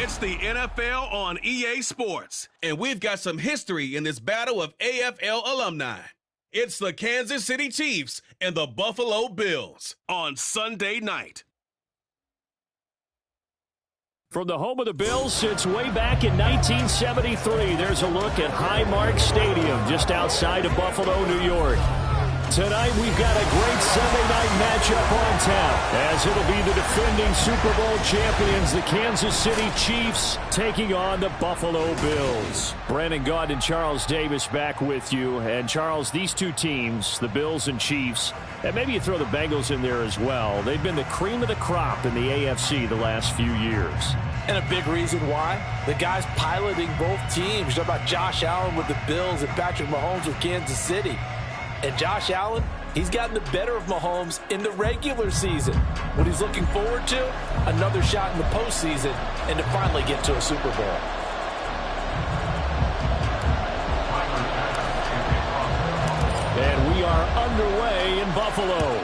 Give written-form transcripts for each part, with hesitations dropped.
It's the NFL on EA Sports, and we've got some history in this battle of AFL alumni. It's the Kansas City Chiefs and the Buffalo Bills on Sunday night. From the home of the Bills since way back in 1973, there's a look at Highmark Stadium just outside of Buffalo, New York. Tonight we've got a great Sunday night matchup on tap, as it'll be the defending Super Bowl champions, the Kansas City Chiefs, taking on the Buffalo Bills. Brandon Gaudin and Charles Davis back with you. And Charles, these two teams, the Bills and Chiefs, and maybe you throw the Bengals in there as well, they've been the cream of the crop in the AFC the last few years. And a big reason why, the guys piloting both teams. You're talking about Josh Allen with the Bills and Patrick Mahomes with Kansas City. And Josh Allen, he's gotten the better of Mahomes in the regular season. What he's looking forward to, another shot in the postseason and to finally get to a Super Bowl. And we are underway in Buffalo.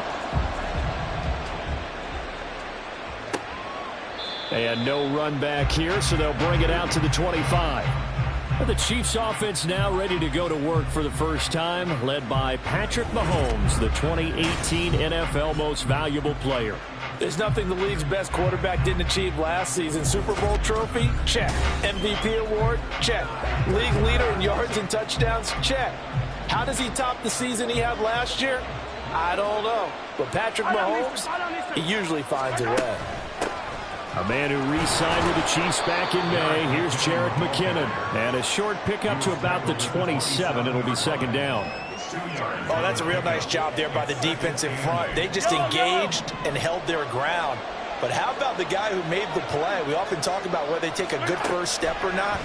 And no run back here, so they'll bring it out to the 25. The Chiefs offense now ready to go to work for the first time, led by Patrick Mahomes, the 2018 NFL Most Valuable Player. There's nothing the league's best quarterback didn't achieve last season. Super Bowl trophy? Check. MVP award? Check. League leader in yards and touchdowns? Check. How does he top the season he had last year? I don't know. But Patrick Mahomes, he usually finds a way. A man who re-signed with the Chiefs back in May. Here's Jerick McKinnon. And a short pickup to about the 27. It'll be second down. Oh, that's a real nice job there by the defense in front. They just engaged and held their ground. But how about the guy who made the play? We often talk about whether they take a good first step or not.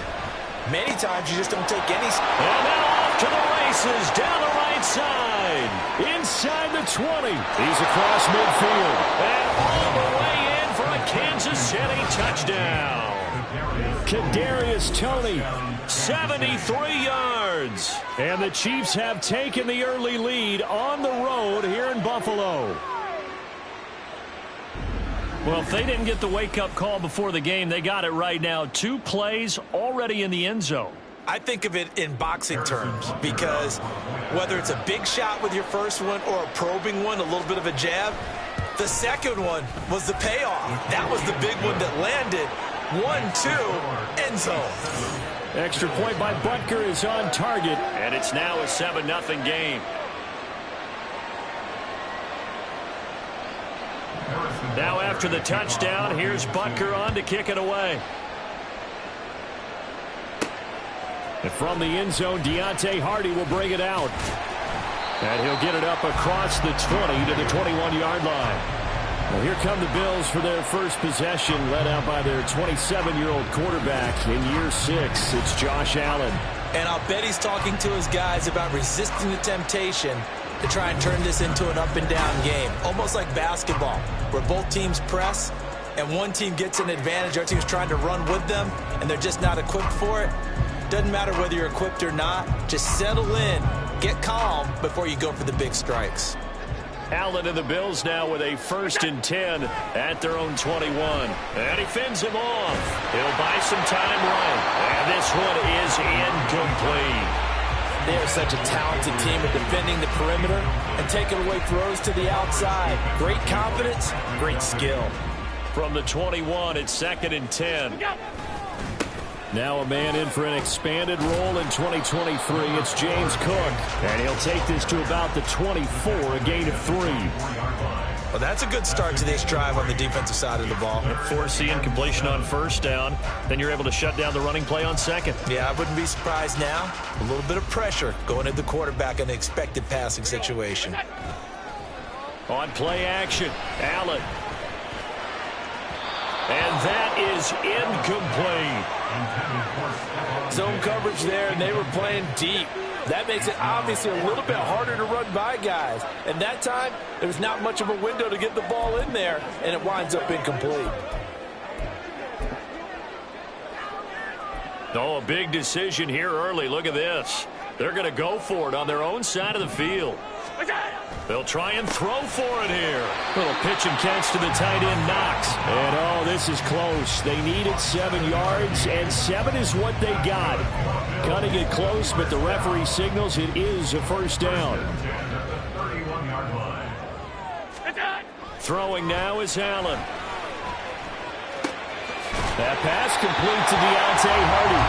Many times you just don't take any. And now off to the races down the right side. Inside the 20. He's across midfield. And all the way in for a Kansas City touchdown. Kadarius Toney, 73 yards. And the Chiefs have taken the early lead on the road here in Buffalo. Well, if they didn't get the wake-up call before the game, they got it right now. 2 plays already in the end zone. I think of it in boxing terms, because whether it's a big shot with your first one or a probing one, a little bit of a jab, the second one was the payoff. That was the big one that landed. 1-2, end zone. Extra point by Butker is on target, and it's now a 7-0 game. Now after the touchdown, here's Butker on to kick it away. And from the end zone, Deontay Hardy will bring it out. And he'll get it up across the 20 to the 21-yard line. Well, here come the Bills for their first possession, led out by their 27-year-old quarterback in year 6. It's Josh Allen. And I'll bet he's talking to his guys about resisting the temptation to try and turn this into an up-and-down game. Almost like basketball, where both teams press, and one team gets an advantage. Our team's trying to run with them, and they're just not equipped for it. Doesn't matter whether you're equipped or not. Just settle in, get calm before you go for the big strikes. Allen and the Bills now with a 1st and 10 at their own 21. And he fends him off. He'll buy some time right. And this one is incomplete. They are such a talented team at defending the perimeter and taking away throws to the outside. Great confidence, great skill. From the 21, it's 2nd and 10. Now a man in for an expanded role in 2023. It's James Cook. And he'll take this to about the 24, a gain of 3. Well, that's a good start to this drive on the defensive side of the ball. Forcing completion on 1st down. Then you're able to shut down the running play on 2nd. Yeah, I wouldn't be surprised now. A little bit of pressure going at the quarterback in an expected passing situation. On play action, Allen. And that is incomplete. Zone coverage there, and they were playing deep. That makes it obviously a little bit harder to run by guys. And that time, there was not much of a window to get the ball in there, and it winds up incomplete. Oh, a big decision here early. Look at this. They're going to go for it on their own side of the field. They'll try and throw for it here. Little pitch and catch to the tight end, Knox. And, oh, this is close. They needed 7 yards, and 7 is what they got. Cutting it close, but the referee signals it is a first down. Throwing now is Allen. That pass complete to Deontay Hardy.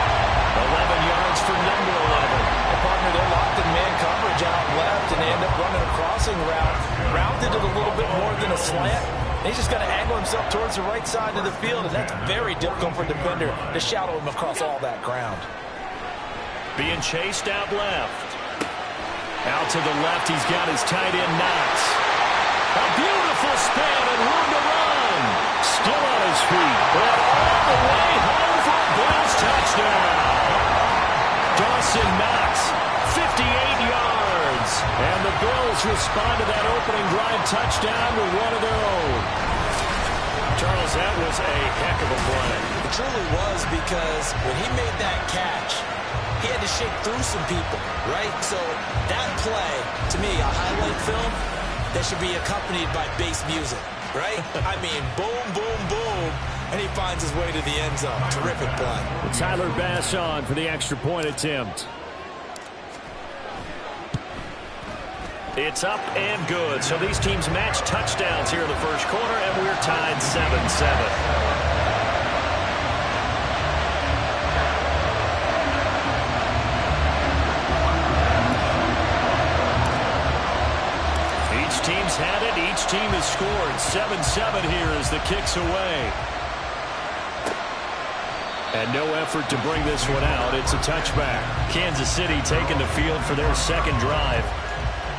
11 yards for number 11. Partner, they're locked in man coverage out left, and they end up running a crossing route. Rounded it a little bit more than a slant. He's just going to angle himself towards the right side of the field, and that's very difficult for a defender to shadow him across all that ground. Being chased out left. Out to the left, he's got his tight end, Knox. A beautiful span and room to run. Still on his feet, but all the way home for a Bills touchdown. Dawson Knox, 58 yards. And the Bills respond to that opening drive touchdown with one of their own. Charles, that was a heck of a play. It truly was, because when he made that catch, he had to shake through some people, right? So that play, to me, a highlight film that should be accompanied by bass music, right? I mean, boom, boom, boom. And he finds his way to the end zone. Terrific play. Tyler Bass on for the extra point attempt. It's up and good. So these teams match touchdowns here in the first quarter, and we're tied 7-7. Each team's had it. Each team has scored. 7-7 here as the kick's away. And no effort to bring this one out. It's a touchback. Kansas City taking the field for their second drive.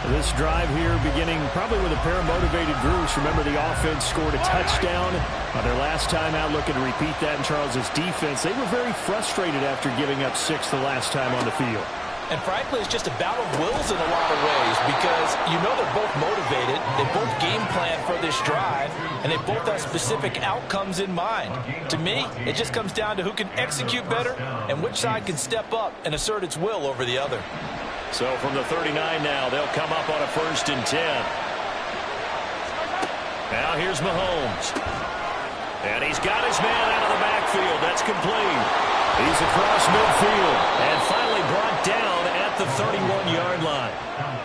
This drive here beginning probably with a pair of motivated groups. Remember, the offense scored a touchdown on their last time out. Looking to repeat that in Charles's defense. They were very frustrated after giving up 6 the last time on the field. And frankly, it's just a battle of wills in a lot of ways, because you know they're both motivated. They both game plan for this drive, and they both have specific outcomes in mind. To me, it just comes down to who can execute better and which side can step up and assert its will over the other. So from the 39 now, they'll come up on a 1st and 10. Now here's Mahomes. And he's got his man out of the backfield. That's complete. He's across midfield and finally brought down at the 31-yard line.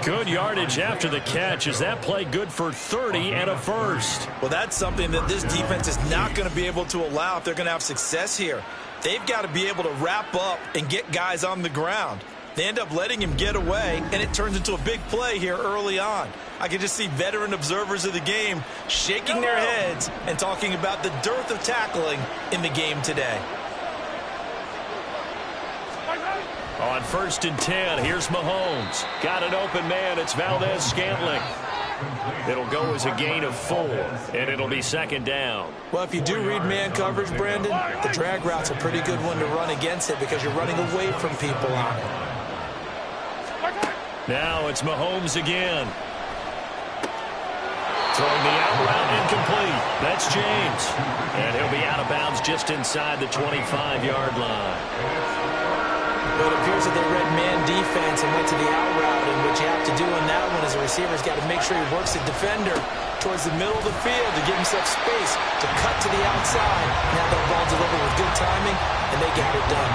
Good yardage after the catch. Is that play good for 30 and a first? Well, that's something that this defense is not going to be able to allow if they're going to have success here. They've got to be able to wrap up and get guys on the ground. They end up letting him get away, and it turns into a big play here early on. I can just see veteran observers of the game shaking their heads and talking about the dearth of tackling in the game today. On 1st and 10, here's Mahomes. Got an open man. It's Valdez-Scantling. It'll go as a gain of 4, and it'll be 2nd down. Well, if you do read man coverage, Brandon, the drag route's a pretty good one to run against it because you're running away from people on it. Now it's Mahomes again. Throwing the out route incomplete. That's James. And he'll be out of bounds just inside the 25-yard line. Well, it appears that they read man defense and went to the out route, and what you have to do on that one is the receiver's got to make sure he works the defender towards the middle of the field to give himself space to cut to the outside. Now that ball delivered with good timing, and they got it done.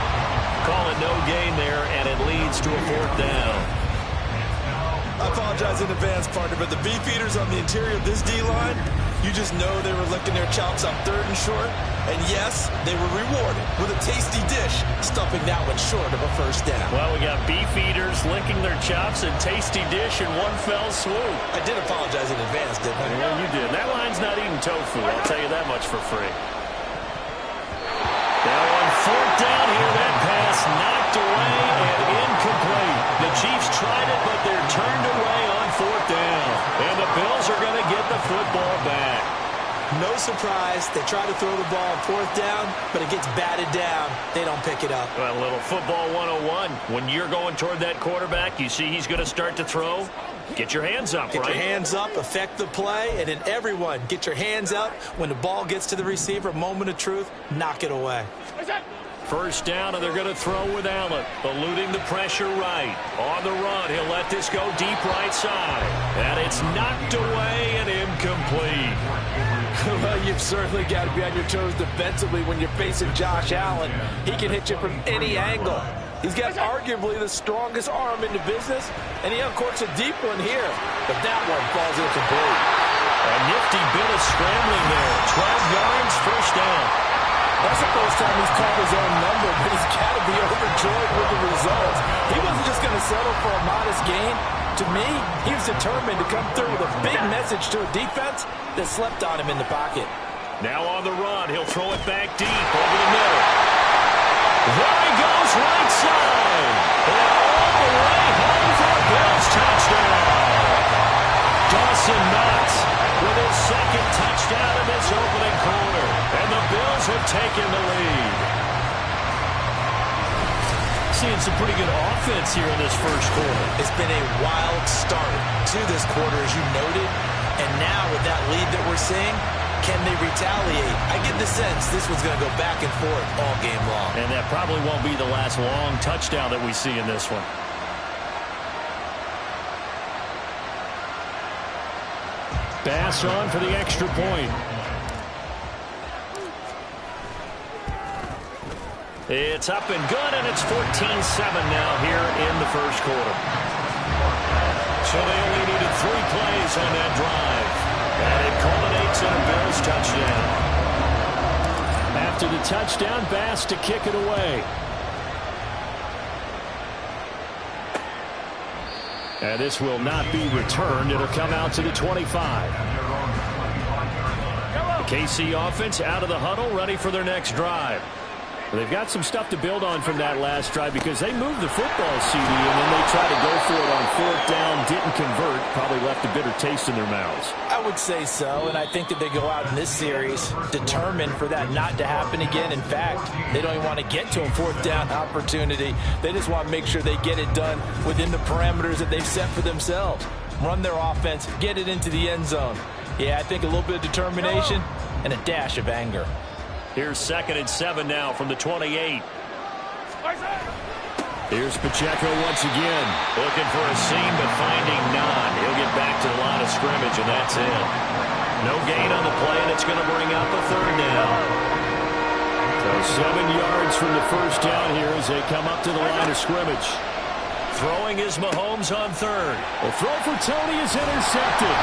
Call it no gain there, and it leads to a 4th down. I apologize in advance, partner, but the beefeaters on the interior of this D-line, you just know they were licking their chops on 3rd and short. And yes, they were rewarded with a tasty dish, stuffing that one short of a 1st down. Well, we got beefeaters licking their chops and tasty dish in one fell swoop. I did apologize in advance, didn't I? Yeah, you did. That line's not eating tofu, I'll tell you that much for free. Now on 4th down here, that pass knocked away and incomplete. The Chiefs tried it, but they're turned away on 4th down. And the Bills are going to get the football back. No surprise. They try to throw the ball on 4th down, but it gets batted down. They don't pick it up. Well, a little football 101. When you're going toward that quarterback, you see he's going to start to throw. Get your hands up, Get your hands up, affect the play, and then everyone get your hands up. When the ball gets to the receiver, moment of truth, knock it away. First down, and they're going to throw with Allen. Eluding the pressure right. On the run, he'll let this go deep right side. And it's knocked away and incomplete. Well, you've certainly got to be on your toes defensively when you're facing Josh Allen. He can hit you from any angle. He's got arguably the strongest arm in the business, and he uncorks a deep one here. But that one falls incomplete. A nifty bit of scrambling there. 12 yards, first down. That's the first time he's called his own number, but he's got to be overjoyed with the results. He wasn't just going to settle for a modest gain. To me, he was determined to come through with a big message to a defense that slept on him in the pocket. Now on the run, he'll throw it back deep over the middle. There he goes, right side. And all the way home for a Bills touchdown. Dawson Knox with his second touchdown in this opening quarter. And the Bills have taken the lead. Seeing some pretty good offense here in this first quarter. It's been a wild start to this quarter, as you noted. And now with that lead that we're seeing, can they retaliate? I get the sense this one's going to go back and forth all game long. And that probably won't be the last long touchdown that we see in this one. Pass on for the extra point. It's up and good, and it's 14-7 now here in the first quarter. So they only needed 3 plays on that drive. And it culminates in a Bills touchdown. After the touchdown, Bass to kick it away. And this will not be returned. It'll come out to the 25. The KC offense out of the huddle, ready for their next drive. They've got some stuff to build on from that last drive because they moved the football, CD, and then they tried to go for it on 4th down, didn't convert, probably left a bitter taste in their mouths. I would say so, and I think that they go out in this series determined for that not to happen again. In fact, they don't even want to get to a 4th down opportunity. They just want to make sure they get it done within the parameters that they've set for themselves. Run their offense, get it into the end zone. Yeah, I think a little bit of determination and a dash of anger. Here's 2nd and 7 now from the 28. Here's Pacheco once again. Looking for a seam, but finding none. He'll get back to the line of scrimmage, and that's it. No gain on the play, and it's going to bring up a 3rd down. So 7 yards from the first down here as they come up to the line of scrimmage. Throwing is Mahomes on 3rd. The throw for Tony is intercepted.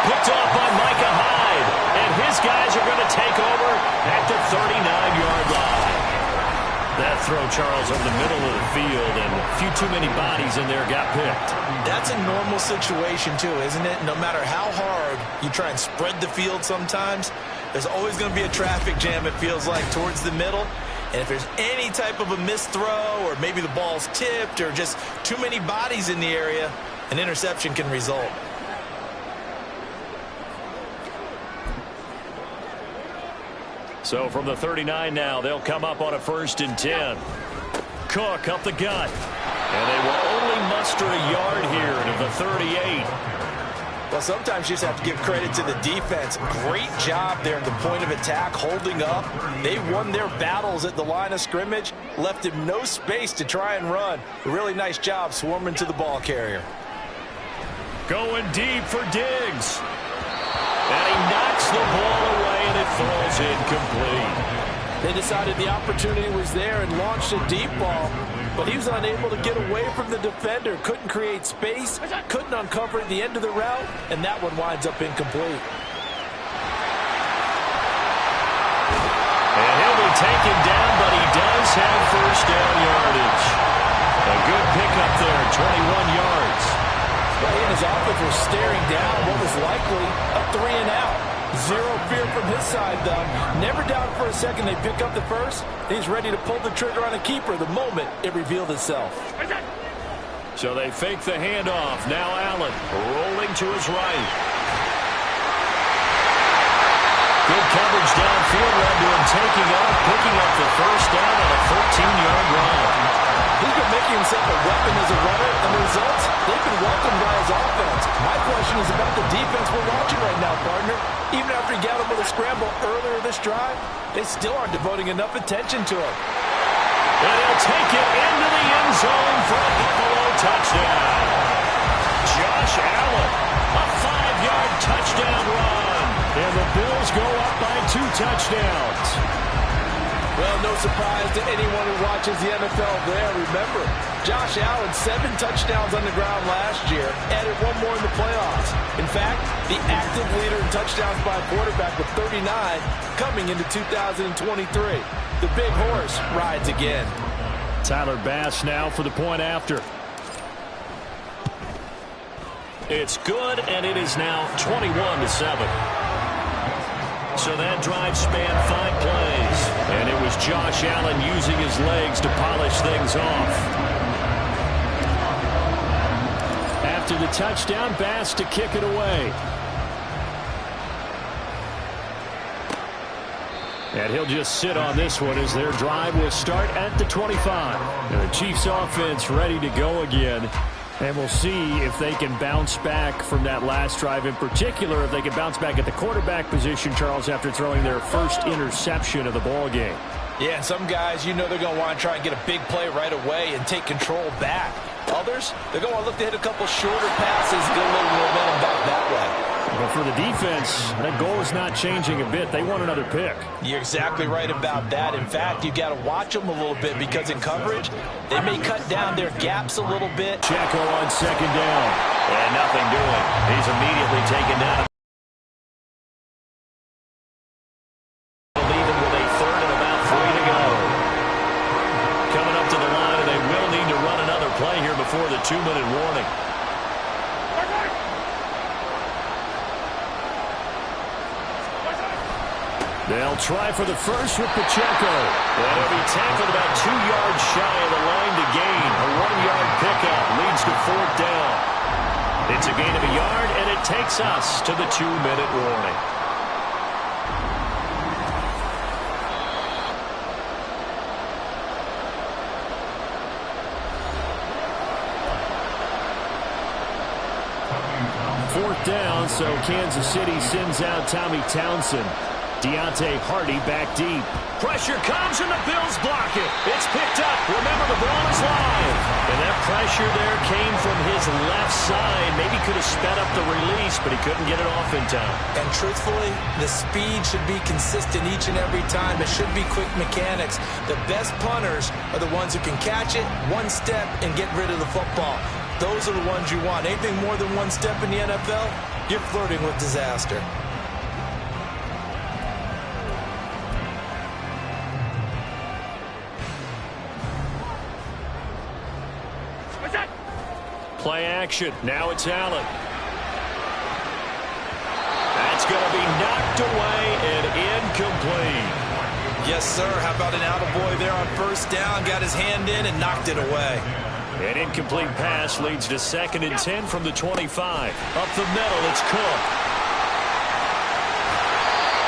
Picked off by Micah Hyde. And his guys are going to take over at the 39-yard line. That throw, Charles, over the middle of the field, and a few too many bodies in there got picked. That's a normal situation, too, isn't it? No matter how hard you try and spread the field sometimes, there's always going to be a traffic jam, it feels like, towards the middle. And if there's any type of a missed throw, or maybe the ball's tipped, or just too many bodies in the area, an interception can result. So from the 39 now, they'll come up on a 1st and 10. Cook up the gut. And they will only muster a yard here to the 38. Well, sometimes you just have to give credit to the defense. Great job there at the point of attack, holding up. They won their battles at the line of scrimmage, left him no space to try and run. A really nice job swarming to the ball carrier. Going deep for Diggs. And he knocks the ball away, and it falls incomplete. They decided the opportunity was there and launched a deep ball, but he was unable to get away from the defender. Couldn't create space, couldn't uncover the end of the route, and that one winds up incomplete. And he'll be taken down, but he does have 1st down yardage. A good pickup there, 21 yards. He and his offense were staring down what was likely a 3-and-out. Zero fear from his side, though. Never doubted for a second they pick up the first. He's ready to pull the trigger on a keeper the moment it revealed itself. So they fake the handoff. Now Allen rolling to his right. Good coverage downfield led to him taking off, picking up the 1st down on a 13-yard run. He's been making himself a weapon as a runner, and the results, they've been welcomed by his offense. My question is about the defense we're watching right now, partner. Even after he got him with a scramble earlier this drive, they still aren't devoting enough attention to him. And he'll take it into the end zone for a Buffalo touchdown. Josh Allen, a 5-yard touchdown run. And the Bills go up by 2 touchdowns. Well, no surprise to anyone who watches the NFL there. Remember, Josh Allen, 7 touchdowns on the ground last year, added 1 more in the playoffs. In fact, the active leader in touchdowns by a quarterback with 39 coming into 2023. The big horse rides again. Tyler Bass now for the point after. It's good, and it is now 21-7. So that drive spanned 5 plays, and it was Josh Allen using his legs to polish things off. After the touchdown, Bass to kick it away. And he'll just sit on this one as their drive will start at the 25. And the Chiefs offense ready to go again. And we'll see if they can bounce back from that last drive, in particular if they can bounce back at the quarterback position, Charles, after throwing their first interception of the ball game. Yeah, and some guys, you know they're going to want to try and get a big play right away and take control back. Others, they're going to look to hit a couple shorter passes, get a little momentum back that way. But for the defense, that goal is not changing a bit. They want another pick. You're exactly right about that. In fact, you've got to watch them a little bit because in coverage, they may cut down their gaps a little bit. Checo on second down. And nothing doing. He's immediately taken down. Leaving with a third and about 3 to go. Coming up to the line, and they will need to run another play here before the 2-minute warning. They'll try for the first with Pacheco. And he'll be tackled about 2 yards shy of the line to gain. A 1-yard pickup leads to 4th down. It's a gain of a yard, and it takes us to the 2-minute warning. Fourth down, so Kansas City sends out Tommy Townsend. Deontay Hardy back deep. Pressure comes, and the Bills block it. It's picked up. Remember, the ball is live. And that pressure there came from his left side. Maybe could have sped up the release, but he couldn't get it off in time. And truthfully, the speed should be consistent each and every time. It should be quick mechanics. The best punters are the ones who can catch it, 1 step, and get rid of the football. Those are the ones you want. Anything more than 1 step in the NFL, you're flirting with disaster. Play action. Now it's Allen. That's going to be knocked away and incomplete. Yes, sir. How about an attaboy there on first down? Got his hand in and knocked it away. An incomplete pass leads to 2nd and 10 from the 25. Up the middle, it's Cook.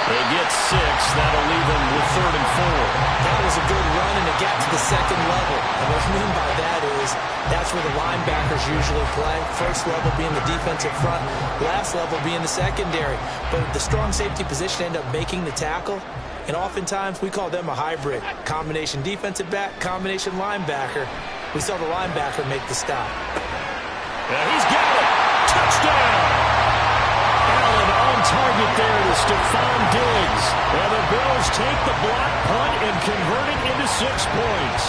They get 6. That'll leave them with 3rd and 4. That was a good run, and it got to the 2nd level. And what I mean by that is that's where the linebackers usually play. First level being the defensive front, last level being the secondary. But the strong safety position end up making the tackle. And oftentimes we call them a hybrid. Combination defensive back, combination linebacker. We saw the linebacker make the stop. Yeah, he's got it. Touchdown. Allen on target there to Stephon Diggs. And the Bills take the block punt and convert it into 6 points.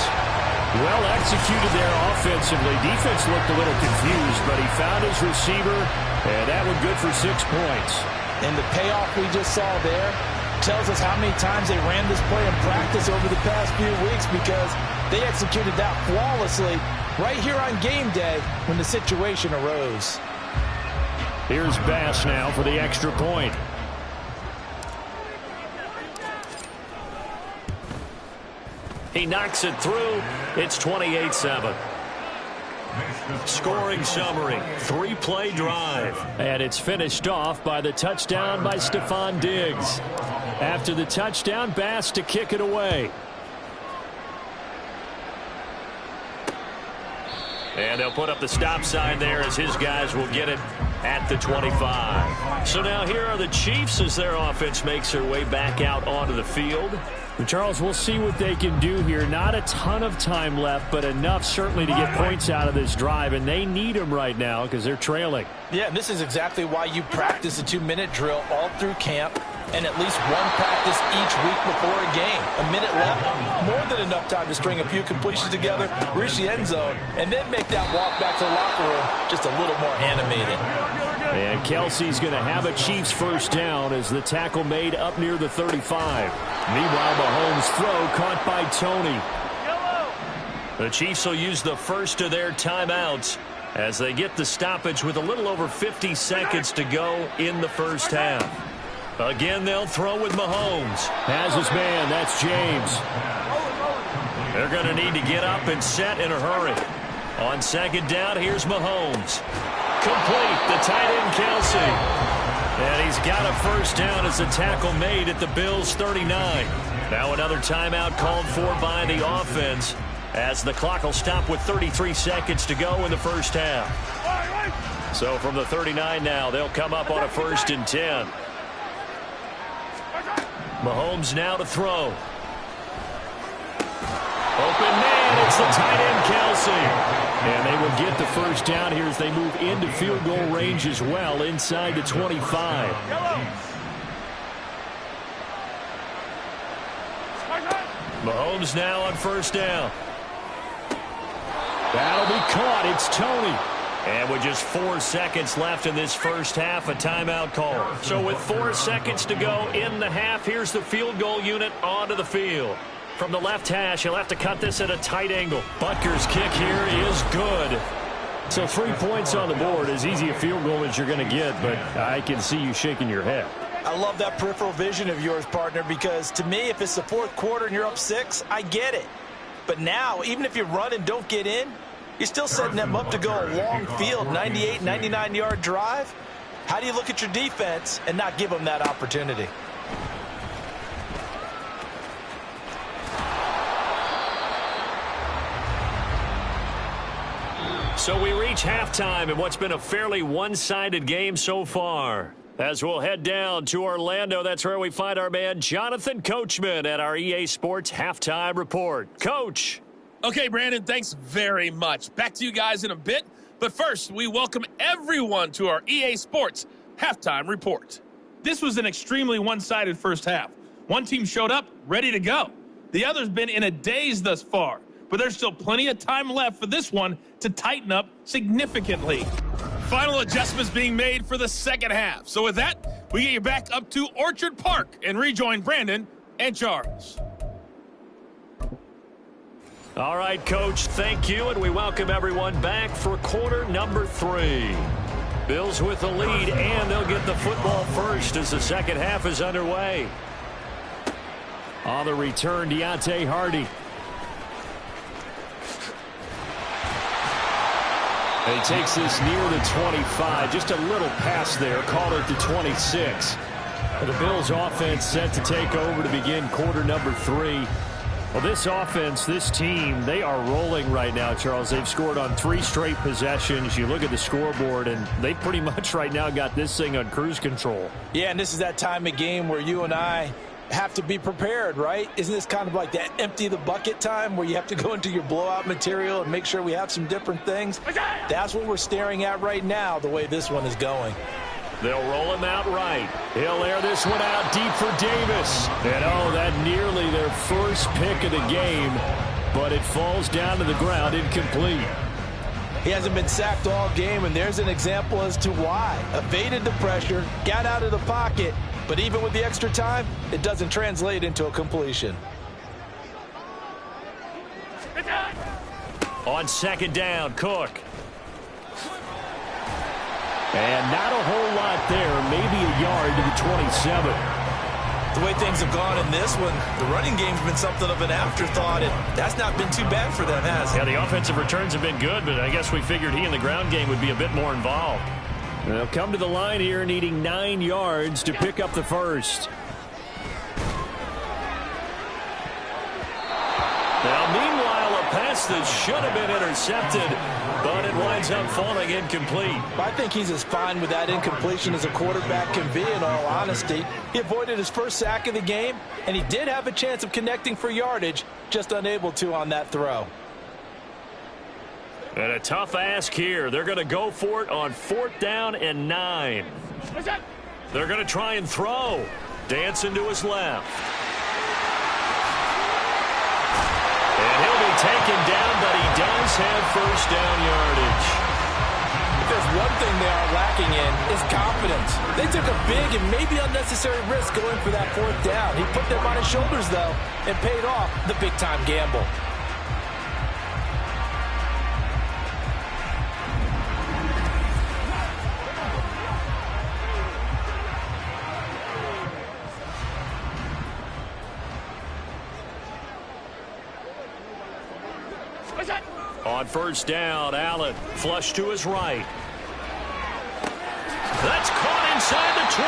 Well executed there offensively. Defense looked a little confused, but he found his receiver, and that was good for 6 points. And the payoff we just saw there tells us how many times they ran this play in practice over the past few weeks, because they executed that flawlessly right here on game day when the situation arose. Here's Bass now for the extra point. He knocks it through. It's 28-7. Scoring summary, 3-play drive. And it's finished off by the touchdown by Stephon Diggs. After the touchdown, Bass to kick it away. And they'll put up the stop sign there as his guys will get it at the 25. So now here are the Chiefs as their offense makes their way back out onto the field. And Charles, we'll see what they can do here. Not a ton of time left, but enough certainly to get points out of this drive, and they need them right now because they're trailing. Yeah, and this is exactly why you practice a 2-minute drill all through camp and at least one practice each week before a game. A minute left, more than enough time to string a few completions together, reach the end zone, and then make that walk back to the locker room just a little more animated. And Kelsey's going to have a Chiefs first down as the tackle made up near the 35. Meanwhile, Mahomes' throw caught by Tony. The Chiefs will use the first of their timeouts as they get the stoppage with a little over 50 seconds to go in the first half. Again, they'll throw with Mahomes. Has his man, that's James. They're going to need to get up and set in a hurry. On second down, here's Mahomes. Complete, the tight end Kelsey. And he's got a first down as the tackle made at the Bills' 39. Now another timeout called for by the offense as the clock will stop with 33 seconds to go in the first half. So from the 39 now, they'll come up on a 1st and 10. Mahomes now to throw. Open man, it's the tight end Kelsey. And they will get the first down here as they move into field goal range as well, inside the 25. Mahomes now on first down. That'll be caught. It's Tony. And with just 4 seconds left in this first half, a timeout call. So with 4 seconds to go in the half, here's the field goal unit onto the field. From the left hash, he'll have to cut this at a tight angle. Butker's kick here is good. So 3 points on the board, as easy a field goal as you're going to get, but I can see you shaking your head. I love that peripheral vision of yours, partner, because to me, if it's the fourth quarter and you're up 6, I get it. But now, even if you run and don't get in, you're still setting them up to go a long field, 98, 99-yard drive. How do you look at your defense and not give them that opportunity? So we reach halftime in what's been a fairly one-sided game so far. As we'll head down to Orlando, that's where we find our man Jonathan Coachman at our EA Sports Halftime Report. Coach. Okay, Brandon, thanks very much. Back to you guys in a bit. But first, we welcome everyone to our EA Sports Halftime Report. This was an extremely one-sided first half. One team showed up, ready to go. The other's been in a daze thus far. But there's still plenty of time left for this one to tighten up significantly. Final adjustments being made for the second half. So with that, we get you back up to Orchard Park and rejoin Brandon and Charles. All right, Coach, thank you, and we welcome everyone back for quarter number 3. Bills with the lead, and they'll get the football first as the second half is underway. On the return, Deontay Hardy. And he takes this near the 25. Just a little pass there. Called it the 26. And the Bills offense set to take over to begin quarter number 3. Well, this offense, this team, they are rolling right now, Charles. They've scored on 3 straight possessions. You look at the scoreboard, and they pretty much right now got this thing on cruise control. Yeah, and this is that time of game where you and I have to be prepared, right? Isn't this kind of like that empty the bucket time where you have to go into your blowout material and make sure we have some different things? That's what we're staring at right now, the way this one is going. They'll roll him out right. He'll air this one out deep for Davis. And oh, that nearly their first pick of the game, but it falls down to the ground incomplete. He hasn't been sacked all game, and there's an example as to why. Evaded the pressure, got out of the pocket, but even with the extra time, it doesn't translate into a completion. On second down, Cook. And not a whole lot there, maybe a yard to the 27. The way things have gone in this one, the running game's been something of an afterthought, and that's not been too bad for them, has it? Yeah, the offensive returns have been good, but I guess we figured he in the ground game would be a bit more involved. They'll come to the line here needing 9 yards to pick up the first. Now, meanwhile, a pass pass that should have been intercepted, but it winds up falling incomplete. I think he's as fine with that incompletion as a quarterback can be, in all honesty. He avoided his first sack of the game, and he did have a chance of connecting for yardage, just unable to on that throw. And a tough ask here. They're going to go for it on 4th down and 9. They're going to try and throw. Dancing to his left. And he'll be taken down, but he does have first down yardage. If there's one thing they are lacking in, it's confidence. They took a big and maybe unnecessary risk going for that 4th down. He put them on his shoulders, though, and paid off the big-time gamble. On first down, Allen flush to his right. That's caught inside the 20.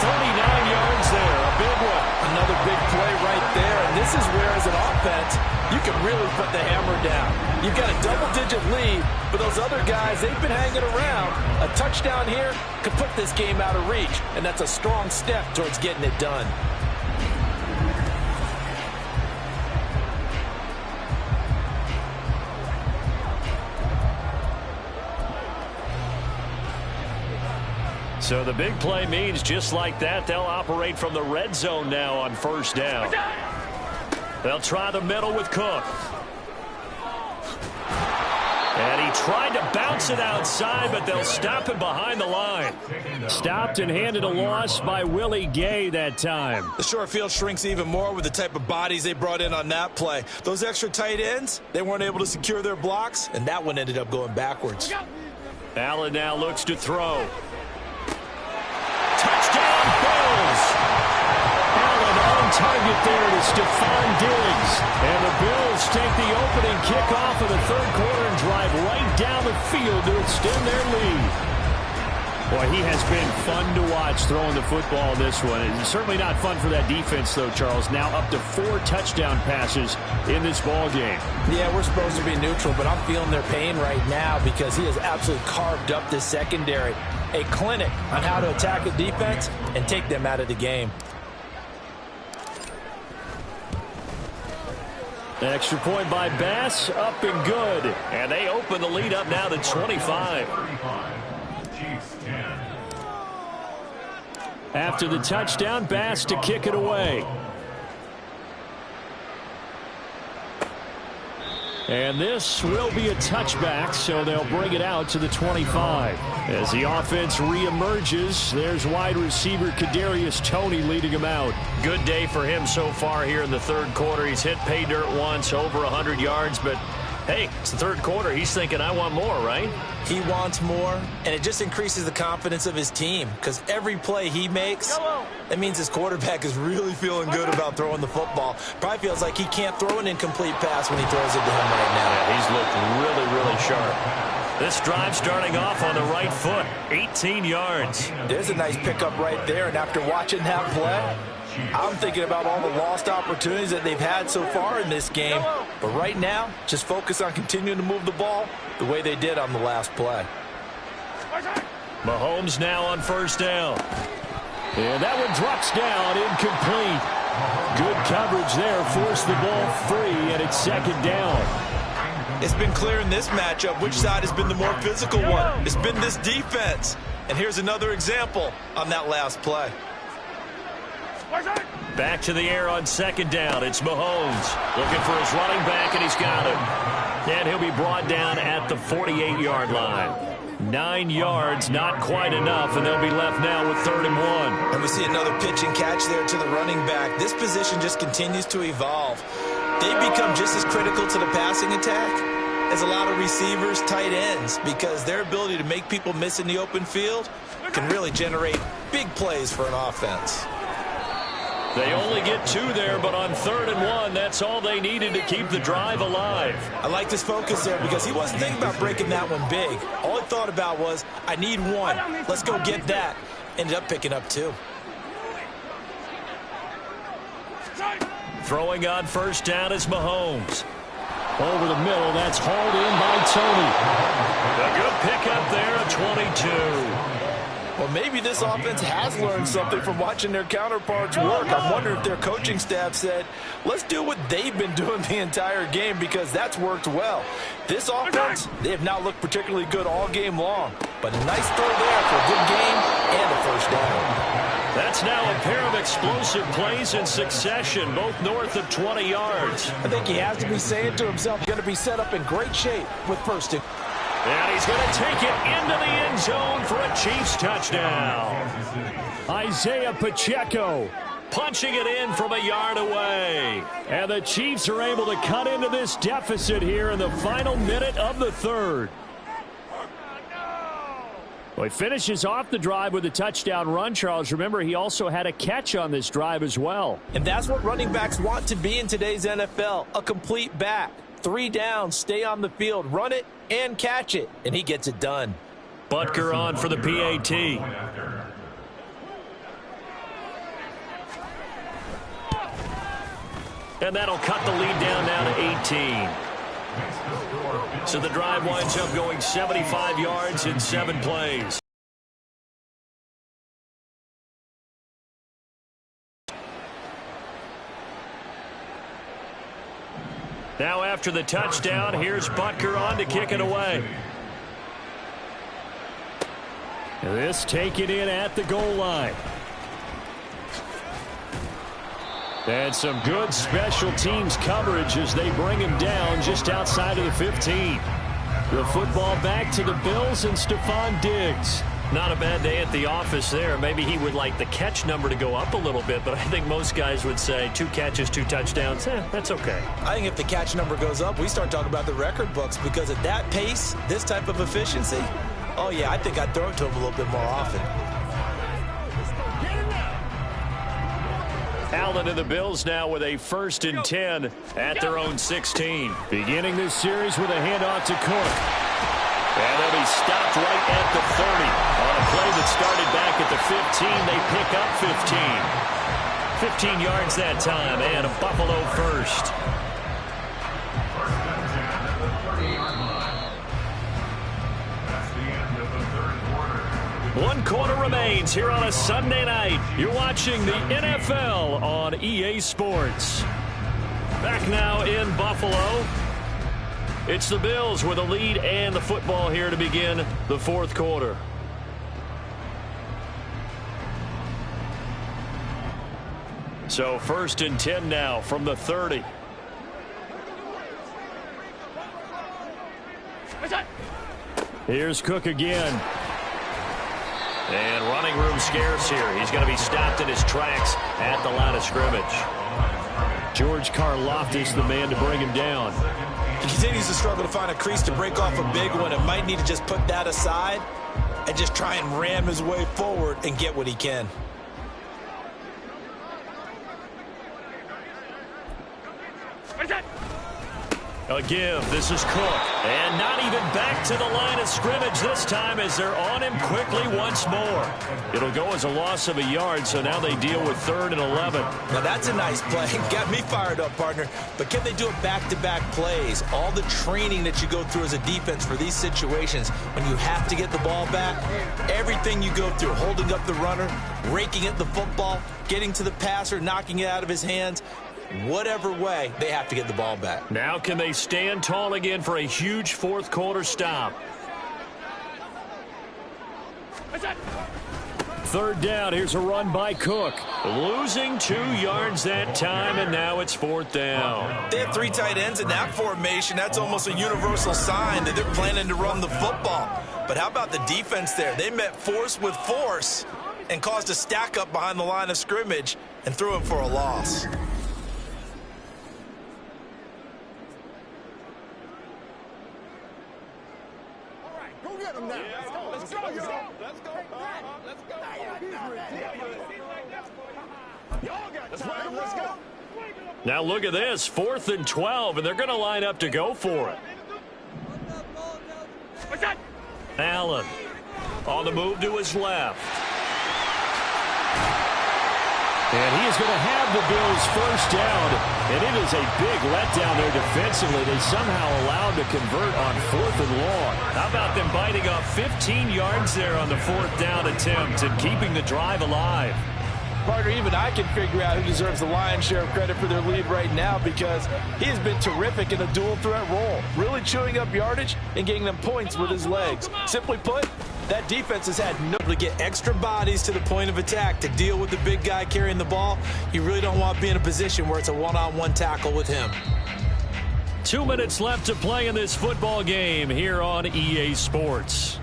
39 yards there, a big one. Another big play right there, and this is where, as an offense, you can really put the hammer down. You've got a double-digit lead, but those other guys, they've been hanging around. A touchdown here could put this game out of reach, and that's a strong step towards getting it done. So the big play means just like that, they'll operate from the red zone now on first down. They'll try the middle with Cook. And he tried to bounce it outside, but they'll stop him behind the line. Stopped and handed a loss by Willie Gay that time. The short field shrinks even more with the type of bodies they brought in on that play. Those extra tight ends, they weren't able to secure their blocks, and that one ended up going backwards. Allen now looks to throw. Touchdown, Bills! Allen on target there to Stephon Diggs. And the Bills take the opening kickoff of the third quarter and drive right down the field to extend their lead. Boy, he has been fun to watch throwing the football in this one. It's certainly not fun for that defense, though, Charles. Now up to 4 touchdown passes in this ball game. Yeah, we're supposed to be neutral, but I'm feeling their pain right now because he has absolutely carved up this secondary. A clinic on how to attack a defense and take them out of the game. Extra point by Bass, up and good. And they open the lead up now to 25. After the touchdown, Bass to kick it away. And this will be a touchback, so they'll bring it out to the 25. As the offense reemerges, there's wide receiver Kadarius Toney leading him out. Good day for him so far here in the third quarter. He's hit pay dirt once, over 100 yards, but hey, it's the third quarter. He's thinking, I want more, right? He wants more, and it just increases the confidence of his team because every play he makes, that means his quarterback is really feeling good about throwing the football. Probably feels like he can't throw an incomplete pass when he throws it to him right now. Yeah, he's looked really, really sharp. This drive starting off on the right foot, 18 yards. There's a nice pickup right there, and after watching that play, I'm thinking about all the lost opportunities that they've had so far in this game. But right now, just focus on continuing to move the ball the way they did on the last play. Mahomes now on first down. And that one drops down, incomplete. Good coverage there, forced the ball free, and it's second down. It's been clear in this matchup which side has been the more physical one. It's been this defense. And here's another example on that last play. Back to the air on second down. It's Mahomes looking for his running back, and he's got him. And he'll be brought down at the 48-yard line. 9 yards, not quite enough, and they'll be left now with 3rd and 1. And we see another pitch and catch there to the running back. This position just continues to evolve. They've become just as critical to the passing attack as a lot of receivers, tight ends, because their ability to make people miss in the open field can really generate big plays for an offense. They only get 2 there, but on 3rd and 1, that's all they needed to keep the drive alive. I like this focus there because he wasn't thinking about breaking that one big. All he thought about was, I need 1. Let's go get that. Ended up picking up 2. Throwing on first down is Mahomes. Over the middle, that's hauled in by Tony. A good pickup there, a 22. Well, maybe this offense has learned something from watching their counterparts work. I'm wondering if their coaching staff said, let's do what they've been doing the entire game, because that's worked well. This offense, they have not looked particularly good all game long. But a nice throw there for a good game and a first down. That's now a pair of explosive plays in succession, both north of 20 yards. I think he has to be saying to himself, he's going to be set up in great shape with first and And he's going to take it into the end zone for a Chiefs touchdown. Isaiah Pacheco punching it in from a yard away. And the Chiefs are able to cut into this deficit here in the final minute of the third. Well, he finishes off the drive with a touchdown run, Charles. Remember, he also had a catch on this drive as well. And that's what running backs want to be in today's NFL, a complete back. 3 downs, stay on the field, run it, and catch it. And he gets it done. Butker on for the PAT. And that'll cut the lead down now to 18. So the drive winds up going 75 yards in 7 plays. Now after the touchdown, here's Butker on to kick it away. This taken in at the goal line. And some good special teams coverage as they bring him down just outside of the 15. The football back to the Bills and Stephon Diggs. Not a bad day at the office there. Maybe he would like the catch number to go up a little bit, but I think most guys would say 2 catches, 2 touchdowns. That's okay. I think if the catch number goes up, we start talking about the record books, because at that pace, this type of efficiency, oh yeah, I think I'd throw it to him a little bit more often. Allen and the Bills now with a 1st and 10 at their own 16. Beginning this series with a handoff to Cook. And they'll be stopped right at the 30. On a play that started back at the 15, they pick up 15. 15 yards that time, and a Buffalo first. One quarter remains here on a Sunday night. You're watching the NFL on EA Sports. Back now in Buffalo. It's the Bills with a lead and the football here to begin the 4th quarter. So 1st and 10 now from the 30. Here's Cook again. And running room scarce here. He's going to be stopped in his tracks at the line of scrimmage. George Karlaftis, the man to bring him down. He continues to struggle to find a crease to break off a big one, and might need to just put that aside and just try and ram his way forward and get what he can. A give. This is Cook. And not even back to the line of scrimmage this time as they're on him quickly once more. It'll go as a loss of a yard, so now they deal with 3rd and 11. Now that's a nice play. Got me fired up, partner. But can they do it back-to-back plays? All the training that you go through as a defense for these situations, when you have to get the ball back, everything you go through, holding up the runner, raking at the football, getting to the passer, knocking it out of his hands, whatever way, they have to get the ball back. Now can they stand tall again for a huge 4th quarter stop? 3rd down. Here's a run by Cook. Losing 2 yards that time, and now it's 4th down. They have 3 tight ends in that formation. That's almost a universal sign that they're planning to run the football. But how about the defense there? They met force with force and caused a stack up behind the line of scrimmage and threw him for a loss. Now look at this, 4th and 12, and they're going to line up to go for it. Allen on the move to his left. And he is going to have the Bills first down. And it is a big letdown there defensively. They somehow allowed to convert on 4th and long. How about them biting off 15 yards there on the 4th down attempt and keeping the drive alive? Partner, even I can figure out who deserves the lion's share of credit for their lead right now, because he has been terrific in a dual threat role, really chewing up yardage and getting them points with his legs. Simply put, that defense has had no to get extra bodies to the point of attack to deal with the big guy carrying the ball. You really don't want to be in a position where it's a one-on-one tackle with him. 2 minutes left to play in this football game here on EA Sports.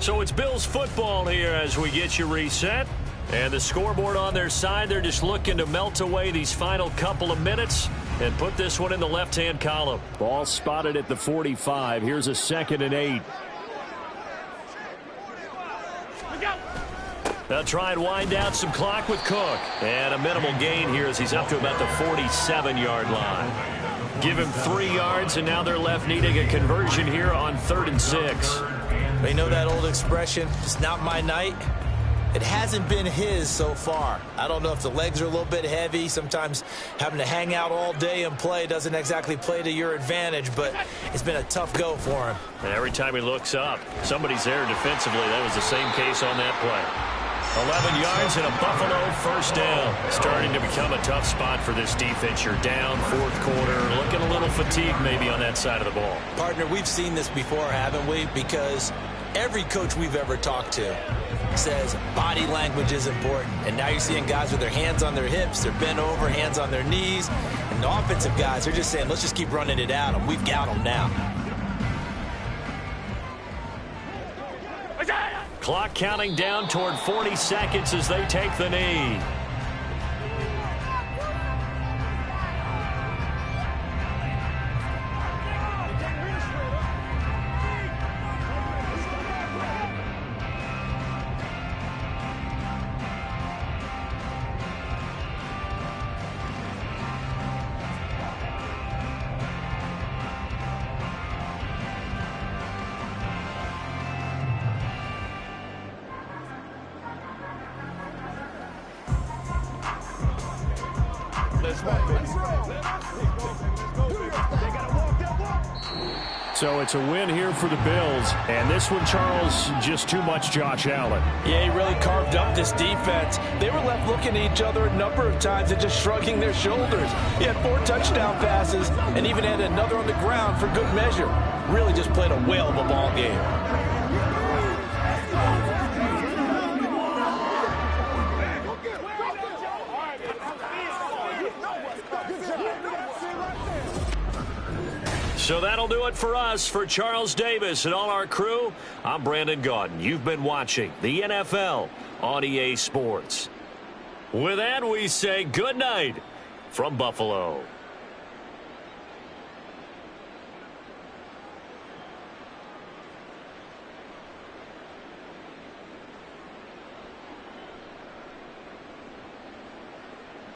So it's Bills football here as we get you reset. And the scoreboard on their side, they're just looking to melt away these final couple of minutes and put this one in the left-hand column. Ball spotted at the 45. Here's a 2nd and 8. They'll try and wind down some clock with Cook. And a minimal gain here as he's up to about the 47-yard line. Give him 3 yards, and now they're left needing a conversion here on 3rd and 6. They know that old expression, it's not my night. It hasn't been his so far. I don't know if the legs are a little bit heavy. Sometimes having to hang out all day and play doesn't exactly play to your advantage, but it's been a tough go for him. And every time he looks up, somebody's there defensively. That was the same case on that play. 11 yards and a Buffalo first down. Starting to become a tough spot for this defense. You're down 4th quarter, looking a little fatigued maybe on that side of the ball. Partner, we've seen this before, haven't we? Because every coach we've ever talked to says body language is important. And now you're seeing guys with their hands on their hips, they're bent over, hands on their knees. And the offensive guys, they're just saying, let's just keep running it at them. We've got them now. Clock counting down toward 40 seconds as they take the knee. So it's a win here for the Bills. And this one, Charles, just too much Josh Allen. Yeah, he really carved up this defense. They were left looking at each other a number of times and just shrugging their shoulders. He had 4 touchdown passes and even had another on the ground for good measure. Really just played a whale of a ball game. So that'll do it for us. For Charles Davis and all our crew, I'm Brandon Gaudin. You've been watching the NFL on EA Sports. With that, we say good night from Buffalo.